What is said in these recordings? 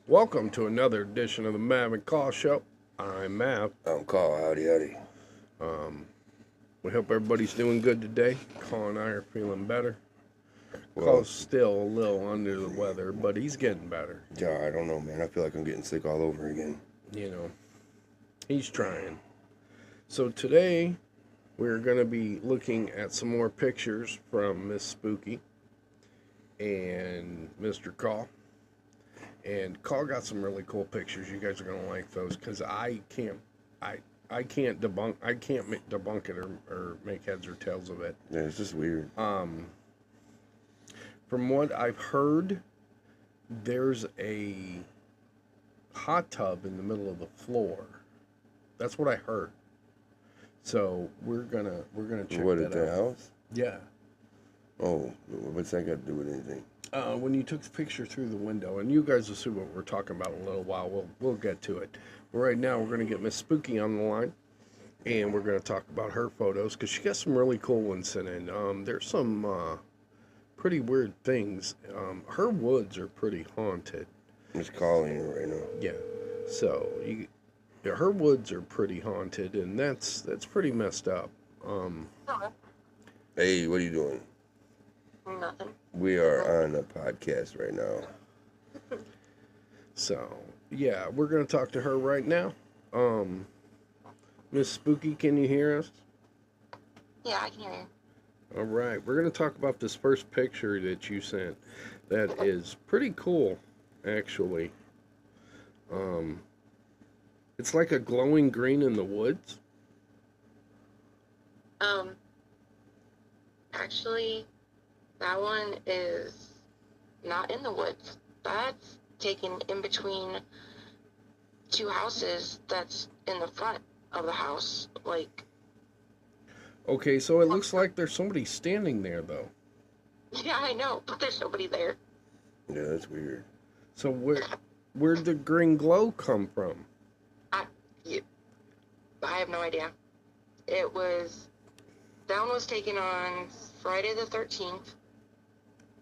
Welcome to another edition of the Mav and Call Show. I'm Mav. I'm Carl. Howdy, howdy. We hope everybody's doing good today. Carl and I are feeling better. Well, Carl's still a little under the weather, but he's getting better. yeah, I don't know, man. I feel like I'm getting sick all over again. You know, he's trying. So today, we're going to be looking at some more pictures from Miss Spooky and Mr. Carl. And Carl got some really cool pictures. You guys are gonna like those because I can't debunk it or make heads or tails of it. Yeah, it's just weird. From what I've heard, there's a hot tub in the middle of the floor. That's what I heard. So we're gonna check What, that at the out. house? Yeah. Oh, what's that got to do with anything? When you took the picture through the window, and you guys will see what we're talking about in a little while. We'll get to it. But right now, we're going to get Miss Spooky on the line, and we're going to talk about her photos because she got some really cool ones in it. There's some pretty weird things. Her woods are pretty haunted. It's calling her right now. Yeah. So her woods are pretty haunted, and that's pretty messed up. Hey, what are you doing? Nothing. We are on a podcast right now. So yeah, we're going to talk to her right now. Miss Spooky, can you hear us? Yeah, I can hear you. All right, we're going to talk about this first picture that you sent. That is pretty cool, actually. It's like a glowing green in the woods. Actually, that one is not in the woods. That's taken in between two houses that's in the front of the house. Like, Okay, so it looks like there's somebody standing there, though. yeah, I know, but there's nobody there. Yeah, that's weird. So where'd the green glow come from? I have no idea. That one was taken on Friday the 13th,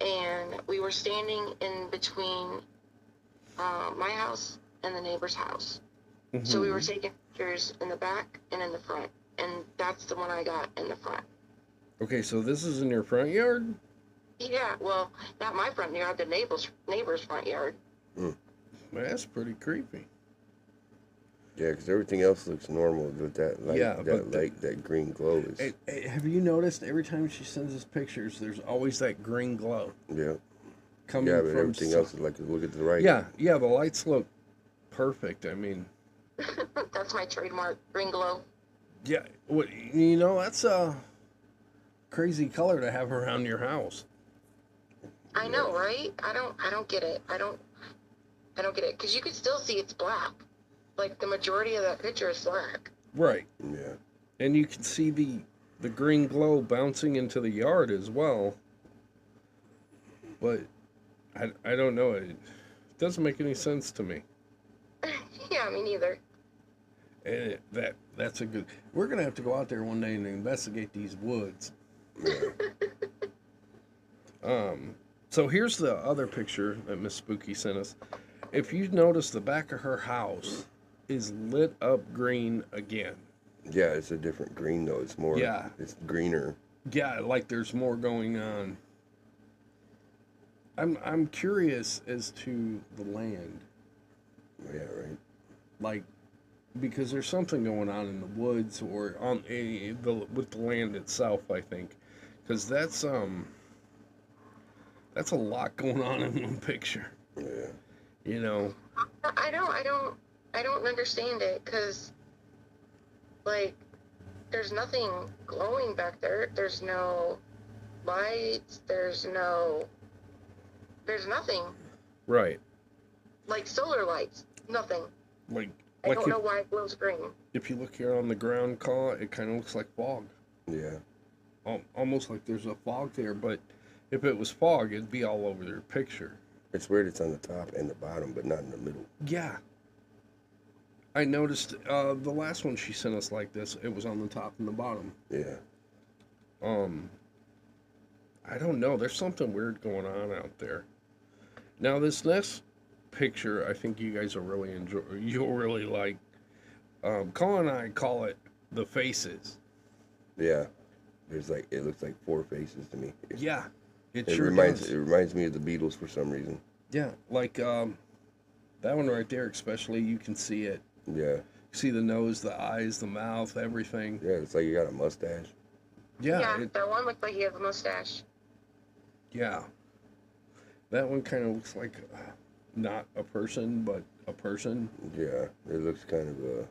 and we were standing in between my house and the neighbor's house. Mm-hmm. So we were taking pictures in the back and in the front, and that's the one I got in the front. Okay, so this is in your front yard? Yeah, well, not my front yard, the neighbor's front yard. That's pretty creepy. Yeah, because everything else looks normal with that light. Yeah, that light, that green glow is. Have you noticed every time she sends us pictures, there's always that green glow Yeah. coming Yeah, from but everything else is like, look at the right. Yeah, the lights look perfect. I mean, That's my trademark, green glow. yeah, that's a crazy color to have around your house. I know, right? I don't get it. I don't get it, because you can still see it's black. Like, the majority of that picture is black. Right. Yeah. And you can see the green glow bouncing into the yard as well. But I don't know. It doesn't make any sense to me. Yeah, me neither. And that's a good. We're gonna have to go out there one day and investigate these woods. Yeah. So here's the other picture that Miss Spooky sent us. If you notice, the back of her house is lit up green again. Yeah, it's a different green though. It's more. Yeah. It's greener. Yeah, like there's more going on. I'm curious as to the land. Yeah, right. Like, because there's something going on in the woods or with the land itself, I think, because that's a lot going on in one picture. Yeah. You know. I don't understand it, because, like, there's nothing glowing back there. There's no lights. There's nothing. Right. Like solar lights. Nothing. Like I don't know why it glows green. if you look here on the ground, Call, it kind of looks like fog. Yeah. Almost like there's a fog there, but if it was fog, it'd be all over their picture. It's weird it's on the top and the bottom, but not in the middle. Yeah. I noticed the last one she sent us like this, it was on the top and the bottom. Yeah. I don't know. There's something weird going on out there. Now, this next picture I think you guys will really enjoy. You'll really like. Colin and I call it the faces. Yeah. There's like, it looks like 4 faces to me. Yeah, It sure reminds does. it reminds me of the Beatles for some reason. Yeah, like that one right there, especially. You can see it. Yeah. See the nose, the eyes, the mouth, everything. Yeah, it's like you got a mustache. Yeah, that one looked like he has a mustache. yeah. That one kind of looks like not a person, but a person. Yeah, it looks kind of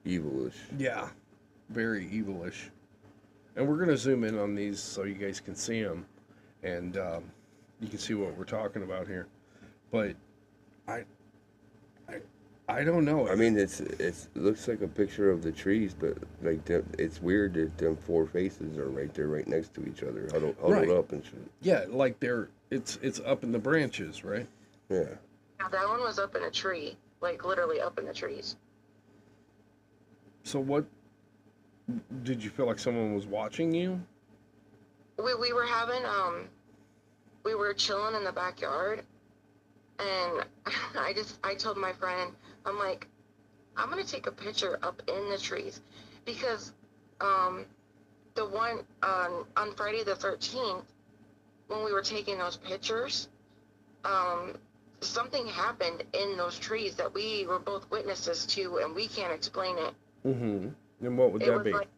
evilish. Yeah, very evilish. And we're gonna zoom in on these so you guys can see them, and you can see what we're talking about here. But I, I don't know. I mean, it looks like a picture of the trees, but like it's weird that them 4 faces are right there, right next to each other, huddled Right. up and shit. Yeah, like it's up in the branches, right? Yeah. Now, that one was up in a tree, like literally up in the trees. So what did you feel like someone was watching you? We were having we were chilling in the backyard, and I told my friend, I'm like, I'm gonna take a picture up in the trees, because the one on Friday the 13th, when we were taking those pictures, something happened in those trees that we were both witnesses to, and we can't explain it. Mm-hmm. And what would It that was be? like,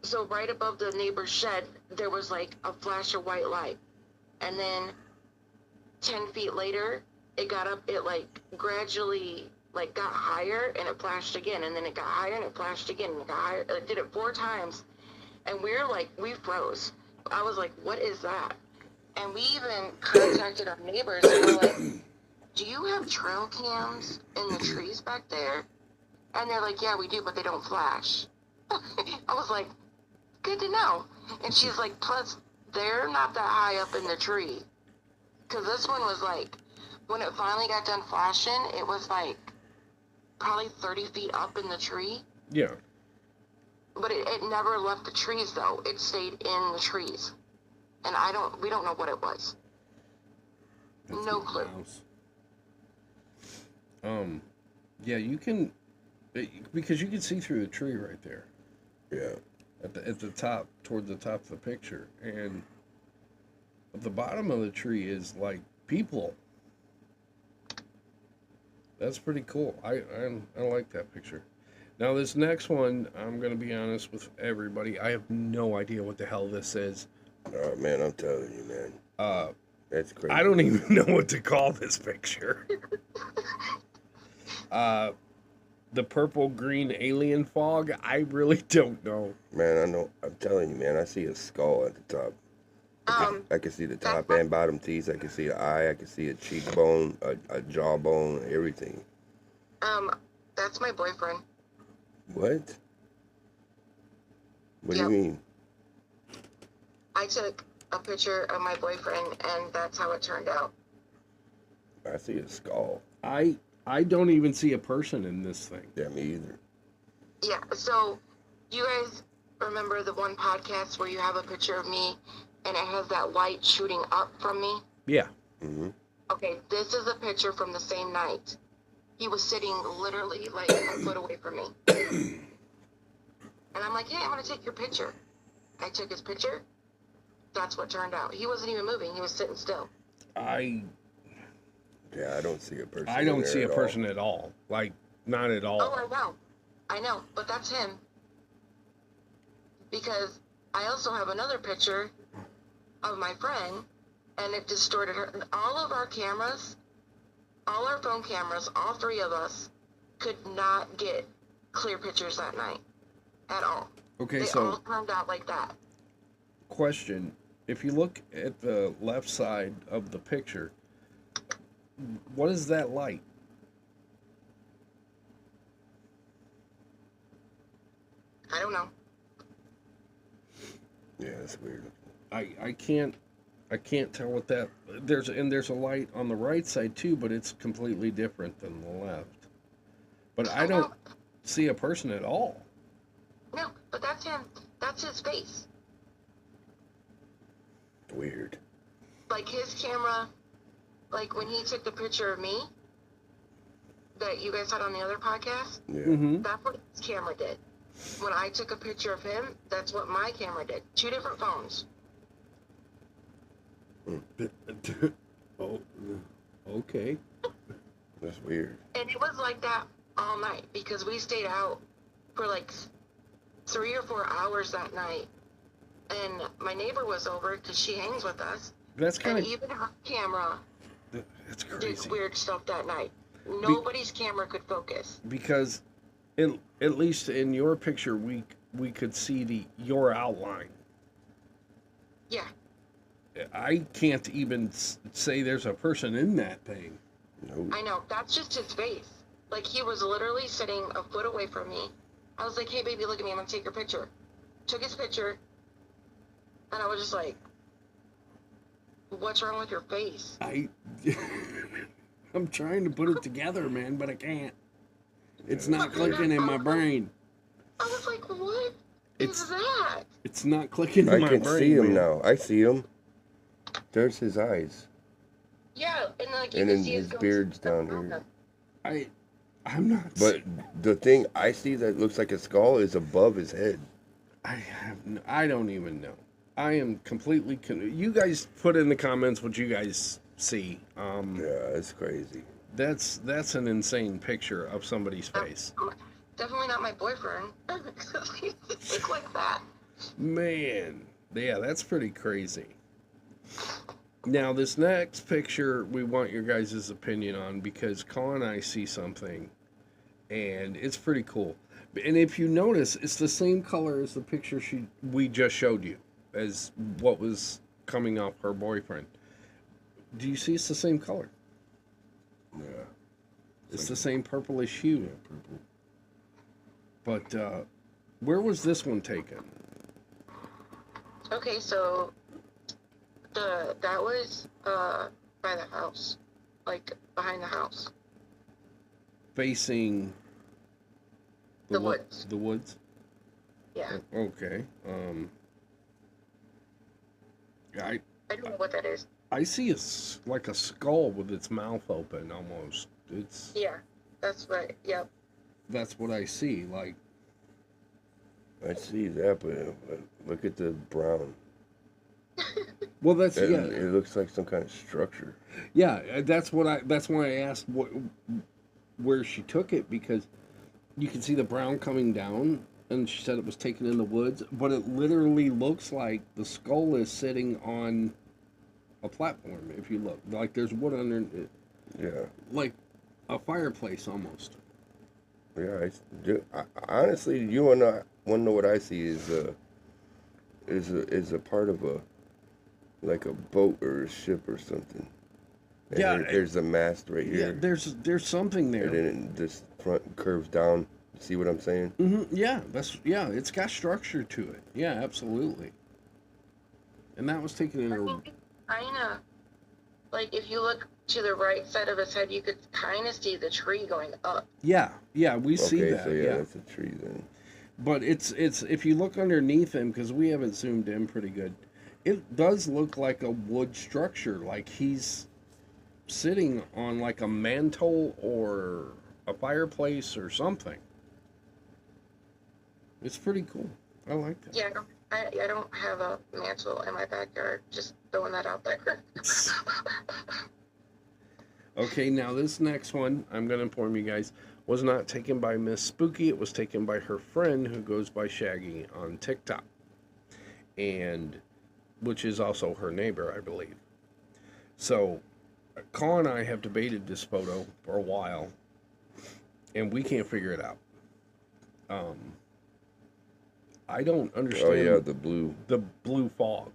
so right above the neighbor's shed, there was like a flash of white light. And then 10 feet later, it got up, it like gradually like got higher, and it flashed again. And then it got higher, and it flashed again, and it got higher. It did it 4 times. And we froze. I was like, what is that? And we even contacted our neighbors, and we're like, do you have trail cams in the trees back there? And they're like, yeah, we do, but they don't flash. I was like, good to know. And she's like, plus, they're not that high up in the tree. Because this one was like, when it finally got done flashing, it was like probably 30 feet up in the tree. Yeah. But it never left the trees, though. It stayed in the trees. And we don't know what it was. That's No clue. Mouse. Yeah, you can, because you can see through the tree right there. Yeah. At the top, toward the top of the picture, and at the bottom of the tree is like people. That's pretty cool. I like that picture. Now this next one, I'm gonna be honest with everybody. I have no idea what the hell this is. Oh man, I'm telling you, man. That's crazy. I don't even know what to call this picture. The purple green alien fog. I really don't know. Man, I know. I'm telling you, man. I see a skull at the top. I can see the top and bottom teeth. I can see the eye. I can see a cheekbone, a jawbone, everything. That's my boyfriend. What? What Yep. do you mean? I took a picture of my boyfriend, and that's how it turned out. I see a skull. I don't even see a person in this thing. Yeah, me either. Yeah, so you guys remember the one podcast where you have a picture of me, and it has that light shooting up from me? Yeah. Mm-hmm. Okay, this is a picture from the same night. He was sitting literally like a foot away from me. And I'm like, hey, I'm going to take your picture. I took his picture. That's what turned out. He wasn't even moving. He was sitting still. Yeah, I don't see a person. I don't see a person at all. Like, not at all. Oh, I know. I know, but that's him. Because I also have another picture of my friend, and it distorted her. All of our cameras, all our phone cameras, all 3 of us, could not get clear pictures that night at all. Okay, They so all turned out like that. question. If you look at the left side of the picture, what is that light? I don't know. Yeah, that's weird. I can't tell what that there's a light on the right side too, but it's completely different than the left. But I don't see a person at all. No, but that's him. That's his face. Weird. Like his camera like when he took the picture of me that you guys had on the other podcast, Yeah. Mm-hmm. that's what his camera did. When I took a picture of him, that's what my camera did. 2 different phones. Oh, okay. That's weird. And it was like that all night because we stayed out for like 3 or 4 hours that night. And my neighbor was over because she hangs with us. That's kind And of, even her camera that's did crazy. weird stuff that night. Nobody's camera could focus. Because at least in your picture, we could see your outline. Yeah. I can't even say there's a person in that thing. Nope. I know. That's just his face. Like, he was literally sitting a foot away from me. I was like, hey, baby, look at me. I'm going to take your picture. Took his picture. And I was just like, what's wrong with your face? I'm trying to put it together, man, but I can't. It's not clicking in my brain. I was like, what is that? It's not clicking I in my brain. can see him man. now. I see him. There's his eyes. Yeah, and like you And can then see his ghost beard's stuff down on here. him. I'm not. But the thing I see that looks like a skull is above his head. I don't even know. I am completely. You guys put in the comments what you guys see. Yeah, it's crazy. That's an insane picture of somebody's face. Definitely not my boyfriend. Because he doesn't look like that. Man, yeah, that's pretty crazy. Now, this next picture, we want your guys' opinion on because Colin and I see something, and it's pretty cool. And if you notice, it's the same color as the picture we just showed you, as what was coming off her boyfriend. Do you see it's the same color? Yeah. It's the same purplish hue. Yeah, purple. But where was this one taken? Okay, so that was by the house, like behind the house. Facing The woods. The woods? Yeah. Okay. I don't know what that is. I see like a skull with its mouth open almost. It's Yeah, that's right. Yep. That's what I see. Like, I see that, but look at the brown. well, that's It, yeah, it looks like some kind of structure. yeah. That's why I asked where she took it, because you can see the brown coming down, and she said it was taken in the woods. But it literally looks like the skull is sitting on a platform. If you look, like there's wood under it, Yeah. like a fireplace almost. Yeah, honestly, you wanna know what I see is a part of like a boat or a ship or something. And Yeah, there's a mast right Yeah, here. there's something there. And then this front curves down. See what I'm saying? Yeah, it's got structure to it. Yeah, absolutely. And that was taken in a. Kinda. Like if you look to the right side of his head, you could kind of see the tree going up. Yeah, we see that. So yeah, that's a tree then. But it's if you look underneath him, because we haven't zoomed in pretty good, it does look like a wood structure, like he's sitting on like a mantle or a fireplace or something. It's pretty cool. I like that. Yeah, I don't have a mantle in my backyard. Just throwing that out there. Okay, now this next one, I'm going to inform you guys, was not taken by Miss Spooky. It was taken by her friend who goes by Shaggy on TikTok, and which is also her neighbor, I believe. So, Colin and I have debated this photo for a while, and we can't figure it out. I don't understand. Oh yeah, the blue fog.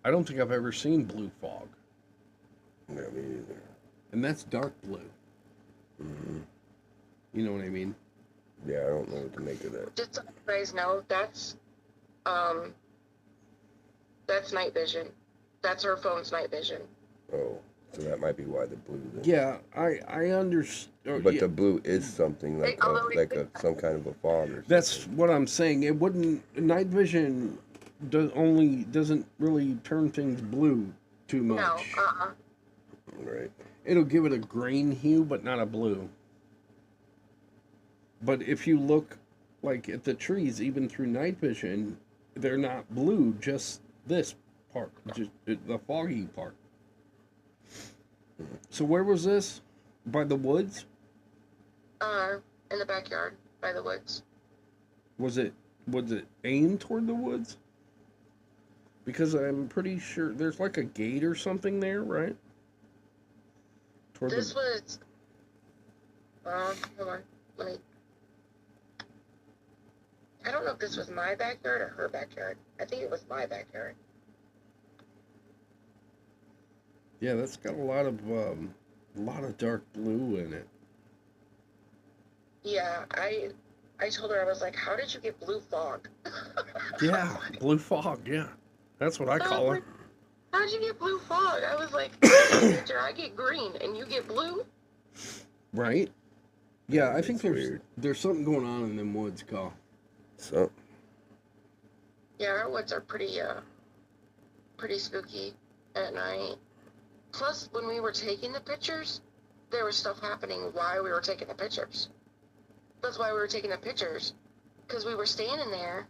I don't think I've ever seen blue fog. Yeah, me neither. And that's dark blue. Mm-hmm. You know what I mean? Yeah, I don't know what to make of that. Just so you guys know, that's night vision. That's her phone's night vision. Oh, so that might be why the blue. Then. Yeah, I understand. But the blue is something like some kind of a fog or something. That's what I'm saying. It wouldn't. Night vision doesn't really turn things blue too much. No, Right. It'll give it a green hue, but not a blue. But if you look like at the trees, even through night vision, they're not blue. Just this part, just the foggy part. So where was this? By the woods? In the backyard by the woods. Was it aimed toward the woods? Because I'm pretty sure there's like a gate or something there, right? Toward This was. Hold on. Let me. I don't know if this was my backyard or her backyard. I think it was my backyard. Yeah, that's got a lot of dark blue in it. Yeah, I told her, I was like, how did you get blue fog? Yeah, blue fog. Yeah, that's what I call it. How'd you get blue fog? I was like, I get green and you get blue? Right? Yeah, I think That's weird. there's something going on in them woods, Carl. So, Yeah, our woods are pretty spooky at night. Plus, when we were taking the pictures, there was stuff happening while we were taking the pictures. That's why we were taking the pictures, because we were standing there,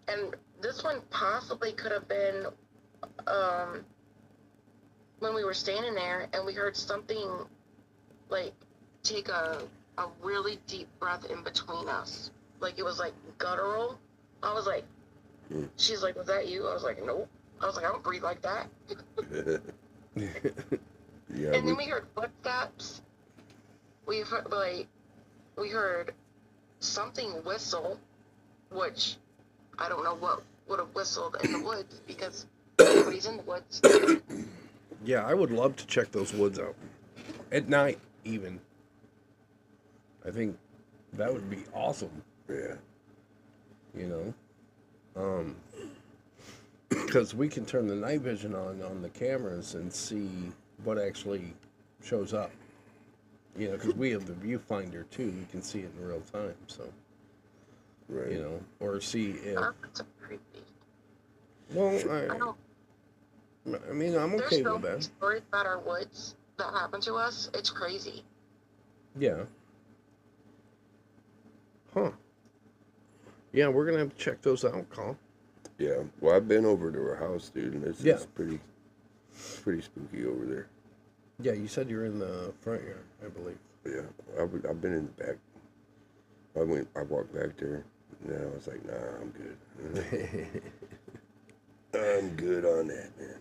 and this one possibly could have been when we were standing there and we heard something like take a really deep breath in between us. Like it was like guttural. I was like, she's like, was that you? I was like, nope. I was like, I don't breathe like that. yeah. And then we heard footsteps. We heard something whistle, which I don't know what would have whistled in the woods because nobody's in the woods. Yeah, I would love to check those woods out at night, even. I think that would be awesome. Yeah. You know, because we can turn the night vision on the cameras and see what actually shows up. You know, because we have the viewfinder too. We can see it in real time. So, Right. you know, or see if. That's creepy. Well, I mean, I'm okay There's so with many that. stories about our woods that happen to us. It's crazy. Yeah. Huh. Yeah, we're gonna have to check those out, Carl. Yeah. Well, I've been over to her house, dude, and it's Yeah. pretty spooky over there. Yeah, you said you're in the front yard, I believe. Yeah. I've been in the back. I walked back there, and then I was like, nah, I'm good. I'm good on that, man.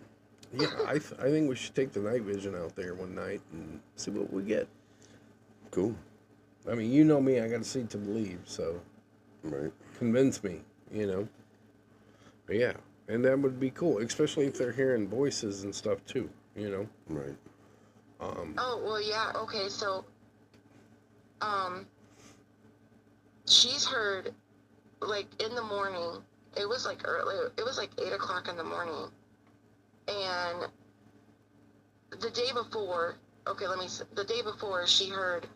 Yeah, I think we should take the night vision out there one night and see what we get. Cool. I mean, you know me, I gotta see to believe, so Right. convince me, you know. But yeah, and that would be cool, especially if they're hearing voices and stuff too, you know. Right. Oh, well, yeah, okay, so, she's heard, like, in the morning, it was, like, early, it was, like, 8 o'clock in the morning, and the day before, the day before, she heard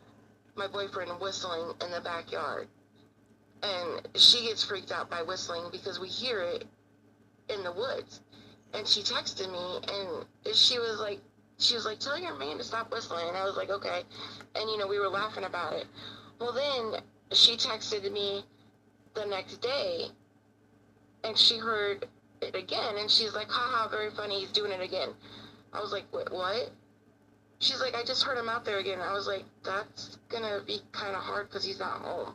my boyfriend whistling in the backyard, and she gets freaked out by whistling because we hear it in the woods, and she texted me, and she was like, tell your man to stop whistling. And I was like, okay. And, you know, we were laughing about it. Well, then she texted me the next day, and she heard it again. And she's like, haha, very funny. He's doing it again. I was like, what? She's like, I just heard him out there again. I was like, that's going to be kind of hard because he's not home.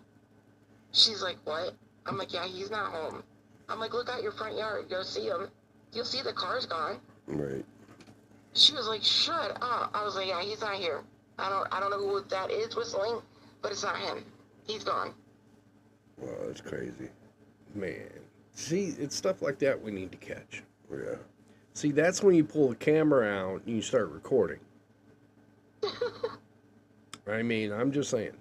She's like, what? I'm like, yeah, he's not home. I'm like, look out your front yard. You'll see him. You'll see the car's gone. Right. She was like, shut up. I was like, yeah, he's not here. I don't know who that is whistling, but it's not him. He's gone. Wow, that's crazy. Man, see, it's stuff like that we need to catch. Yeah. See, that's when you pull the camera out and you start recording. I mean, I'm just saying.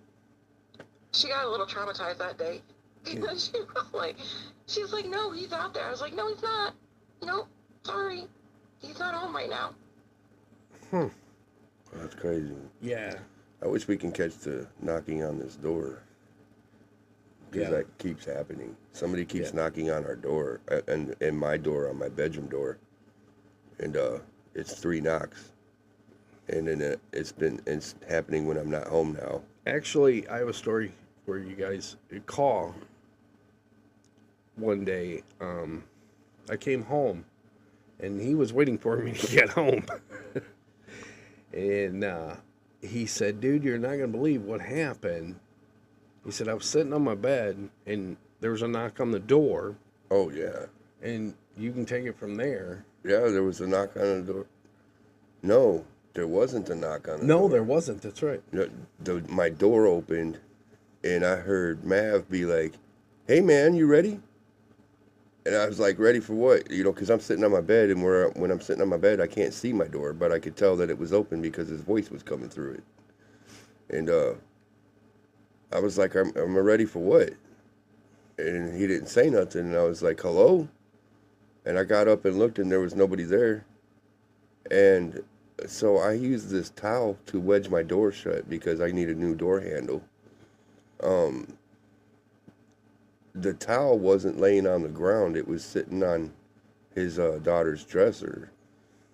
She got a little traumatized that day. Because she's like, no, he's out there. I was like, no, he's not. No, sorry. He's not home right now. That's crazy. Yeah. I wish we can catch the knocking on this door. Because Yeah. that keeps happening. Somebody keeps Yeah. knocking on our door, and my door, on my bedroom door. And it's 3 knocks. and then it's happening when I'm not home now. Actually, I have a story where you guys call one day. I came home, and he was waiting for me to get home. And he said, dude, you're not going to believe what happened. He said, I was sitting on my bed, and there was a knock on the door. Oh, yeah. And you can take it from there. Yeah, there was a knock on the door. No, there wasn't a knock on the door. No, there wasn't. That's right. My door opened, and I heard Mav be like, hey, man, you ready? And I was like, ready for what? You know, because I'm sitting on my bed, and when I'm sitting on my bed, I can't see my door, but I could tell that it was open because his voice was coming through it. And I was like, I'm ready for what? And he didn't say nothing, and I was like, hello? And I got up and looked, and there was nobody there. And so I used this towel to wedge my door shut because I need a new door handle. The towel wasn't laying on the ground. It was sitting on his daughter's dresser,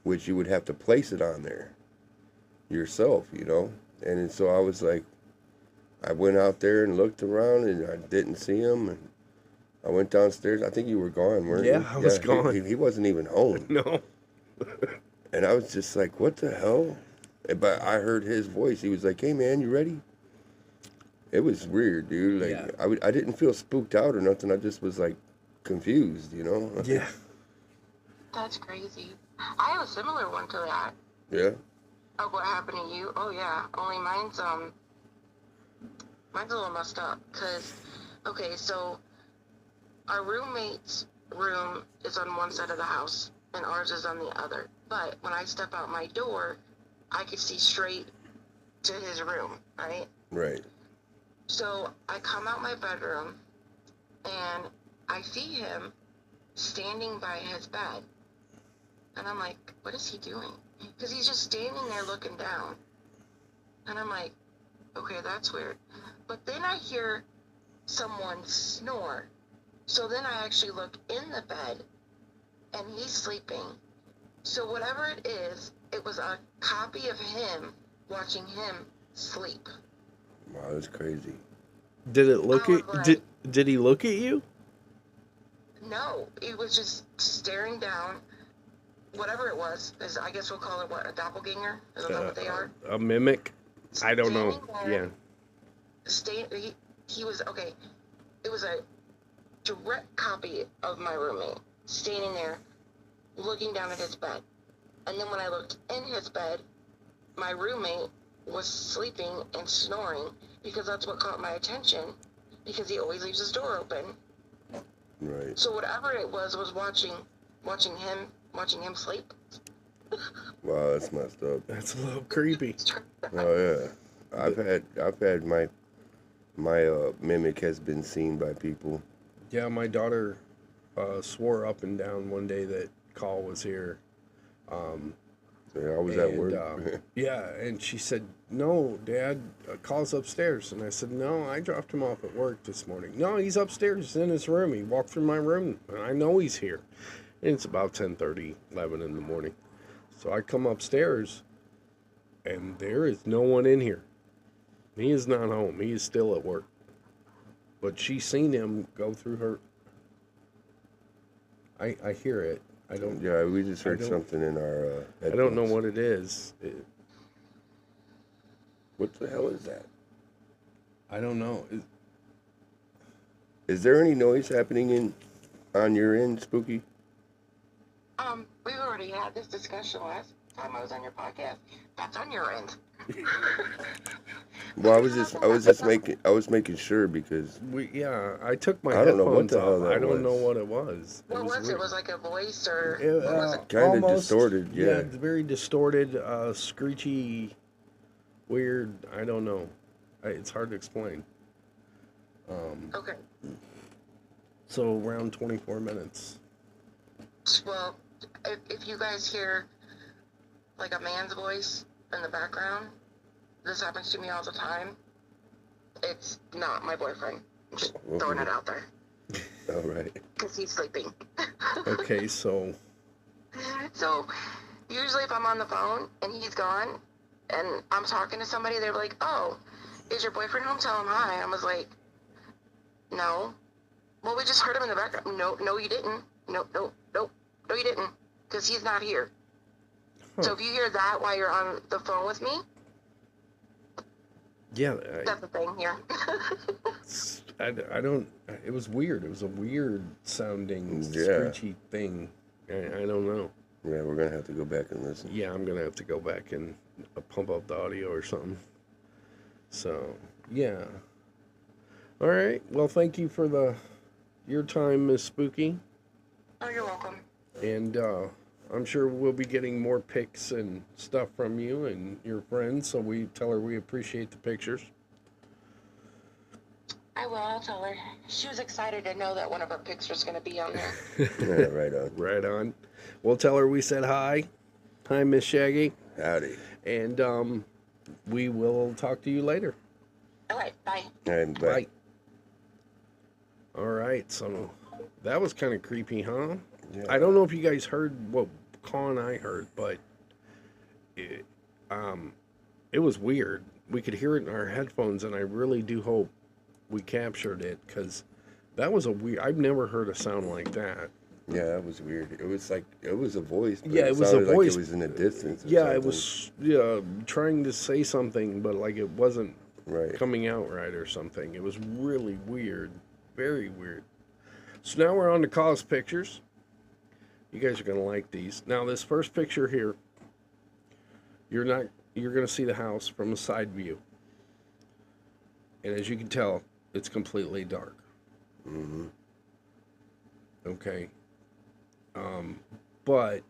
which you would have to place it on there yourself, you know. And so I was like, I went out there and looked around, and I didn't see him. And I went downstairs. I think you were gone, weren't you? Yeah, I was gone. He wasn't even home. No. And I was just like, what the hell? But I heard his voice. He was like, hey, man, you ready? It was weird, dude. Like, yeah. I didn't feel spooked out or nothing. I just was, like, confused, you know? Yeah. That's crazy. I have a similar one to that. Yeah? Of what happened to you? Oh, yeah. Only mine's a little messed up. Because, okay, so our roommate's room is on one side of the house, and ours is on the other. But when I step out my door, I can see straight to his room, right? Right. So I come out my bedroom, and I see him standing by his bed. And I'm like, what is he doing? Because he's just standing there looking down. And I'm like, okay, that's weird. But then I hear someone snore. So then I actually look in the bed, and he's sleeping. So whatever it is, it was a copy of him watching him sleep. Wow, that's crazy. Did it look at like, did he look at you? No, he was just staring down. Whatever it was, is I guess we'll call it what, a doppelganger? Is that what they are? A mimic? I don't know. There, yeah. He was okay. It was a direct copy of my roommate standing there, looking down at his bed. And then when I looked in his bed, my roommate was sleeping and snoring because that's what caught my attention because he always leaves his door open. Right. So whatever it was watching him sleep. Wow, that's messed up. That's a little creepy. Oh yeah. I've had my mimic has been seen by people. Yeah, my daughter swore up and down one day that Call was here. Yeah, I was at work. Yeah, and she said, no, Dad, Call's upstairs. And I said, no, I dropped him off at work this morning. No, he's upstairs in his room. He walked through my room, and I know he's here. And it's about 10:30, 11 in the morning. So I come upstairs, and there is no one in here. He is not home. He is still at work. But she's seen him go through her. I hear it. I don't. Yeah, we just heard something in our. I don't know what it is. What the hell is that? I don't know. Is there any noise happening on your end, Spooky? We've already had this discussion last time I was on your podcast. That's on your end. Well, I was making sure because I took my headphones off. I don't know what it was. What was it? It was like a voice or what was it? Kind of distorted. Yeah, it's very distorted, screechy, weird. I don't know. It's hard to explain. Okay. So around 24 minutes. Well, if you guys hear like a man's voice in the background, this happens to me all the time. It's not my boyfriend. I'm just throwing it out there. All right. Because he's sleeping. Okay, so. So, usually if I'm on the phone and he's gone, And I'm talking to somebody, they're like, oh, is your boyfriend home? Tell him hi. I was like, no. Well, we just heard him in the background. No, you didn't. No, you didn't. Because he's not here. Huh. So if you hear that while you're on the phone with me, Yeah, that's the thing here. I don't. It was weird. It was a weird sounding, Yeah. screechy thing. I don't know. Yeah, we're gonna have to go back and listen. Yeah, I'm gonna have to go back and pump up the audio or something. So yeah. All right. Well, thank you for your time, Miss Spooky. Oh, you're welcome. And I'm sure we'll be getting more pics and stuff from you and your friends. So we tell her we appreciate the pictures. I will. I'll tell her. She was excited to know that one of her pictures is going to be on there. Yeah, right on. Right on. We'll tell her we said hi. Hi, Miss Shaggy. Howdy. And we will talk to you later. All right. Bye. And Bye. All right. So that was kind of creepy, huh? Yeah. I don't know if you guys heard what Con and I heard, but it was weird. We could hear it in our headphones, and I really do hope we captured it, because that was a weird. I've never heard a sound like that. Yeah, that was weird. It was like it was a voice. But Yeah, it was a sounded voice. Like it was in the distance. Or Yeah, something. it was trying to say something, but like it wasn't Right. coming out right or something. It was really weird, very weird. So now we're on to cause pictures. You guys are gonna like these. Now this first picture here, you're gonna see the house from a side view, and as you can tell, it's completely dark. Mm-hmm. Okay. But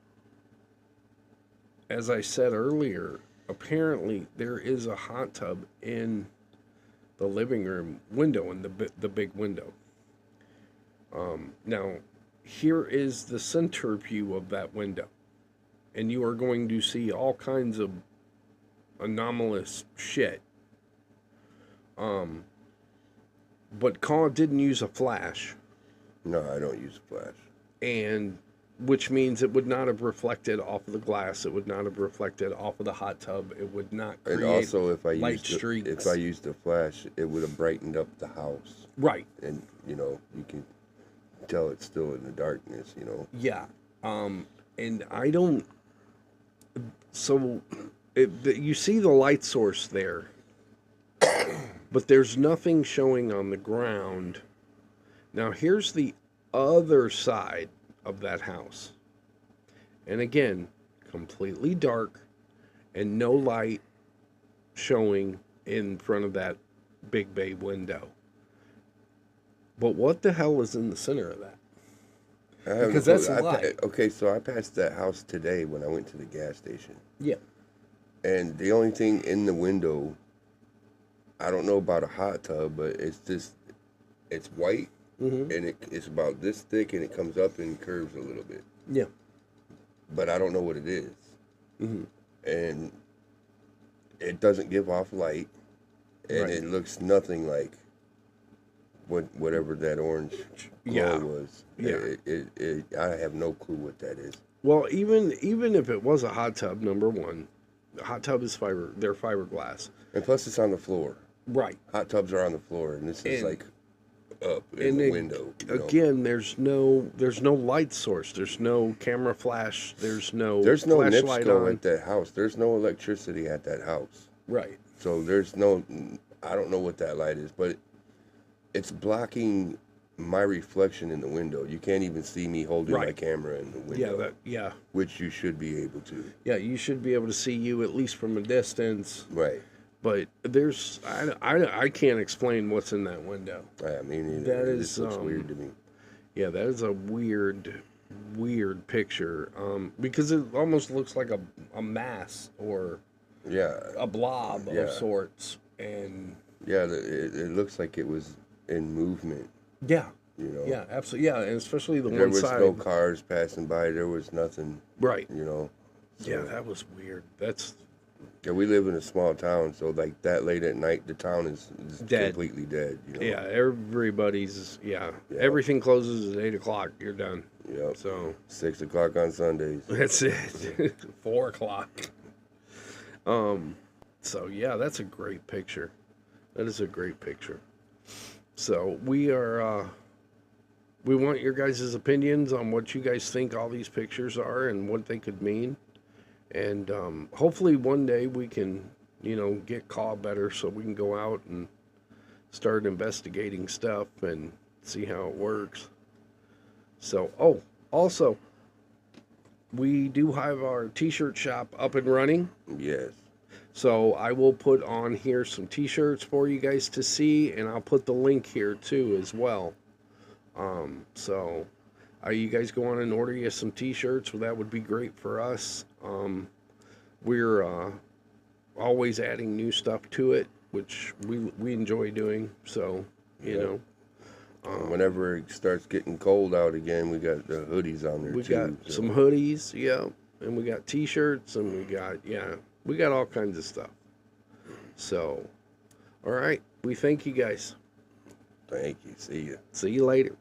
as I said earlier, apparently there is a hot tub in the living room window, in the big window. Now, here is the center view of that window, and you are going to see all kinds of anomalous shit. But Colin didn't use a flash, No, I don't use flash. and which means it would not have reflected off of the glass. It would not have reflected off of the hot tub. It would not create And also, if I light used streaks. if I used the flash, it would have brightened up the house, Right. and you can tell it's still in the darkness. Yeah. And I don't. So, you see the light source there, but there's nothing showing on the ground. Now, here's the other side of that house. And again, completely dark and no light showing in front of that big bay window. But what the hell is in the center of that? Because that's light. Okay, so I passed that house today when I went to the gas station, Yeah. and the only thing in the window, I don't know about a hot tub, but it's white, Mm-hmm. and it's about this thick, and it comes up and curves a little bit. Yeah. But I don't know what it is. Mm-hmm. And it doesn't give off light, and Right. it looks nothing like whatever that orange glow Yeah. was. Yeah. I have no clue what that is. Well, even if it was a hot tub, number one, the hot tub is they're fiberglass. And plus, it's on the floor. Right. Hot tubs are on the floor, and this is And- like up in the window. Again, there's no light source. There's no camera flash. There's no flashlight NIPSCO on. at that house. There's no electricity at that house. Right. So there's no. I don't know what that light is, but it's blocking my reflection in the window. You can't even see me holding my Right. camera in the window. Yeah. Which you should be able to. Yeah, you should be able to see you at least from a distance. Right. But there's I can't explain what's in that window. I mean, That it is, just looks weird to me. Yeah, that is a weird picture. Because it almost looks like a mass or Yeah. a blob Yeah. of sorts. And Yeah, it looks like it was in movement, yeah, you know. yeah, absolutely, yeah, and especially the There one was side. no cars passing by. There was nothing, Right. you know. So, Yeah, that was weird. That's yeah, we live in a small town, so like that late at night, the town is Dead. completely dead. You know? yeah. Everybody's everything closes at 8:00. You're done. Yep. So 6 o'clock on Sundays. that's it. 4:00. So yeah, that's a great picture. That is a great picture. So we are we want your guys' opinions on what you guys think all these pictures are and what they could mean. And hopefully one day we can, get caught better so we can go out and start investigating stuff and see how it works. So, also, we do have our t-shirt shop up and running. Yes. So I will put on here some t-shirts for you guys to see, and I'll put the link here too as well. So you guys go on and order you some t-shirts? Well, that would be great for us. We're always adding new stuff to it, which we enjoy doing. So, you know. Whenever it starts getting cold out again, we got the hoodies on there We too. got some hoodies, yeah, and we got t-shirts, and we got all kinds of stuff. So, all right, we thank you guys. Thank you. See ya. See you later.